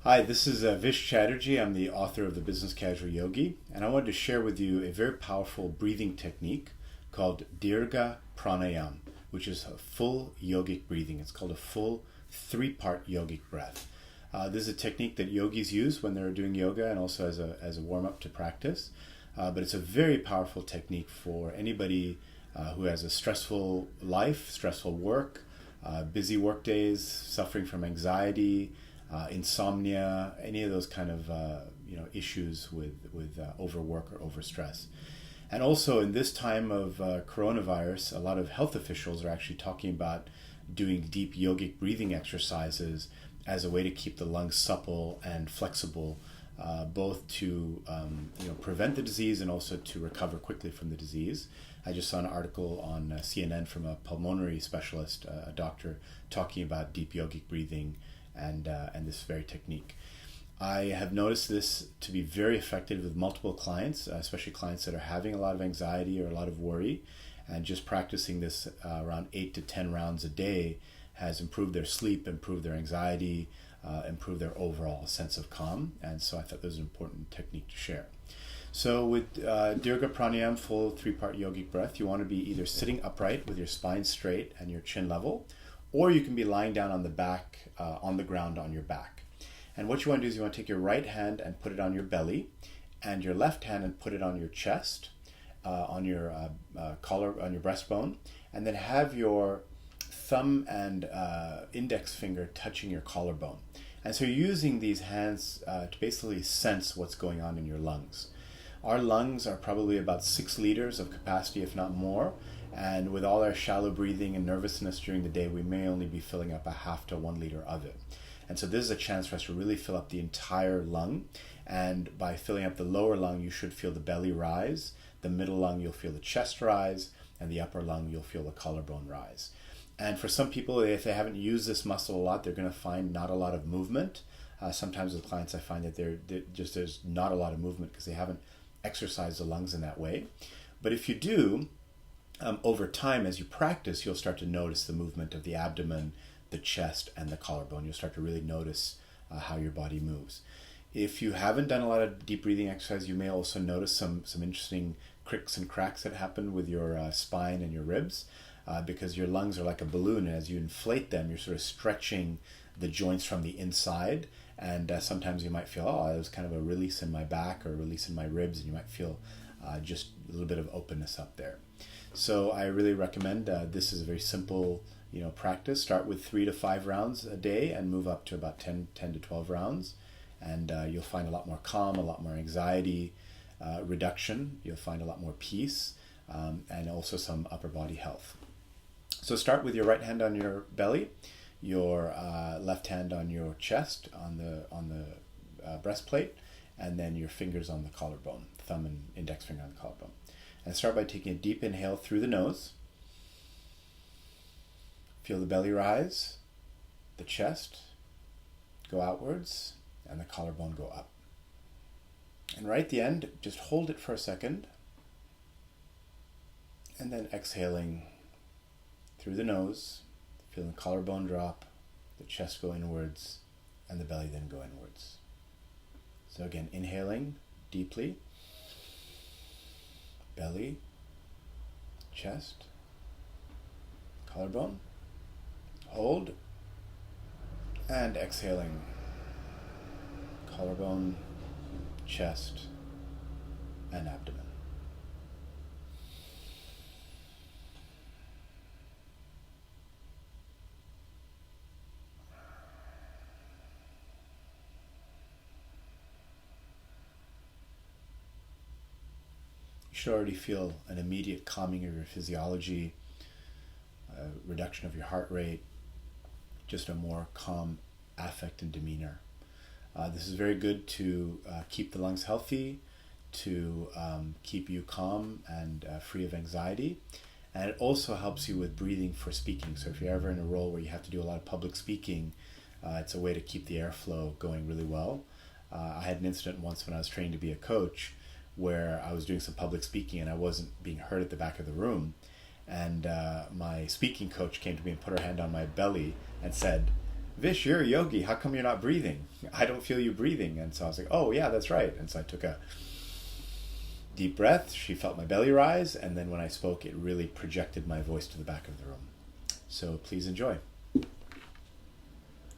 Hi, this is Vish Chatterjee. I'm the author of The Business Casual Yogi, and I wanted to share with you a very powerful breathing technique called Dirgha Pranayama, which is a full yogic breathing. It's called a full three-part yogic breath. This is a technique that yogis use when they're doing yoga and also as a warm-up to practice. But it's a very powerful technique for anybody who has a stressful life, stressful work, busy work days, suffering from anxiety, insomnia, any of those kind of issues with overwork or overstress. And also in this time of coronavirus, a lot of health officials are actually talking about doing deep yogic breathing exercises as a way to keep the lungs supple and flexible, both to prevent the disease and also to recover quickly from the disease. I just saw an article on CNN from a pulmonary specialist, a doctor, talking about deep yogic breathing and this very technique. I have noticed this to be very effective with multiple clients, especially clients that are having a lot of anxiety or a lot of worry, and just practicing this around 8 to 10 rounds a day has improved their sleep, improved their anxiety, improved their overall sense of calm. And so I thought this was an important technique to share. So with Dirgha Pranayama, full three-part yogic breath, you want to be either sitting upright with your spine straight and your chin level, or you can be lying down on the back, on the ground on your back. And what you want to do is you want to take your right hand and put it on your belly, and your left hand and put it on your chest, on your collar, on your breastbone, and then have your thumb and index finger touching your collarbone. And so you're using these hands to basically sense what's going on in your lungs. Our lungs are probably about 6 liters of capacity, if not more. And with all our shallow breathing and nervousness during the day, we may only be filling up a half to 1 liter of it. And so this is a chance for us to really fill up the entire lung. And by filling up the lower lung, you should feel the belly rise. The middle lung, you'll feel the chest rise. And the upper lung, you'll feel the collarbone rise. And for some people, if they haven't used this muscle a lot, they're going to find not a lot of movement. Sometimes with clients, I find that there's not a lot of movement because they haven't exercised the lungs in that way. But if you do, over time, as you practice, you'll start to notice the movement of the abdomen, the chest, and the collarbone. You'll start to really notice how your body moves. If you haven't done a lot of deep breathing exercise, you may also notice some interesting cricks and cracks that happen with your spine and your ribs, because your lungs are like a balloon, and as you inflate them, you're sort of stretching the joints from the inside, and sometimes you might feel, it was kind of a release in my back or a release in my ribs, and you might feel just a little bit of openness up there. So I really recommend this is a very simple practice. Start with 3 to 5 rounds a day and move up to about 10 to 12 rounds, and you'll find a lot more calm, a lot more anxiety reduction. You'll find a lot more peace, and also some upper body health. So start with your right hand on your belly, your left hand on your chest, on the breastplate, and then your fingers on the collarbone, thumb and index finger on the collarbone. And start by taking a deep inhale through the nose. Feel the belly rise, the chest go outwards, and the collarbone go up. And right at the end, just hold it for a second, and then exhaling through the nose, feeling the collarbone drop, the chest go inwards, and the belly then go inwards. So again, inhaling deeply, belly, chest, collarbone, hold, and exhaling, collarbone, chest, and abdomen. You should already feel an immediate calming of your physiology, a reduction of your heart rate, just a more calm affect and demeanor. This is very good to keep the lungs healthy, to keep you calm and free of anxiety. And it also helps you with breathing for speaking. So if you're ever in a role where you have to do a lot of public speaking, it's a way to keep the airflow going really well. I had an incident once when I was trained to be a coach where I was doing some public speaking and I wasn't being heard at the back of the room. And my speaking coach came to me and put her hand on my belly and said, Vish, you're a yogi. How come you're not breathing? I don't feel you breathing. And so I was like, oh, yeah, that's right. And so I took a deep breath. She felt my belly rise. And then when I spoke, it really projected my voice to the back of the room. So please enjoy.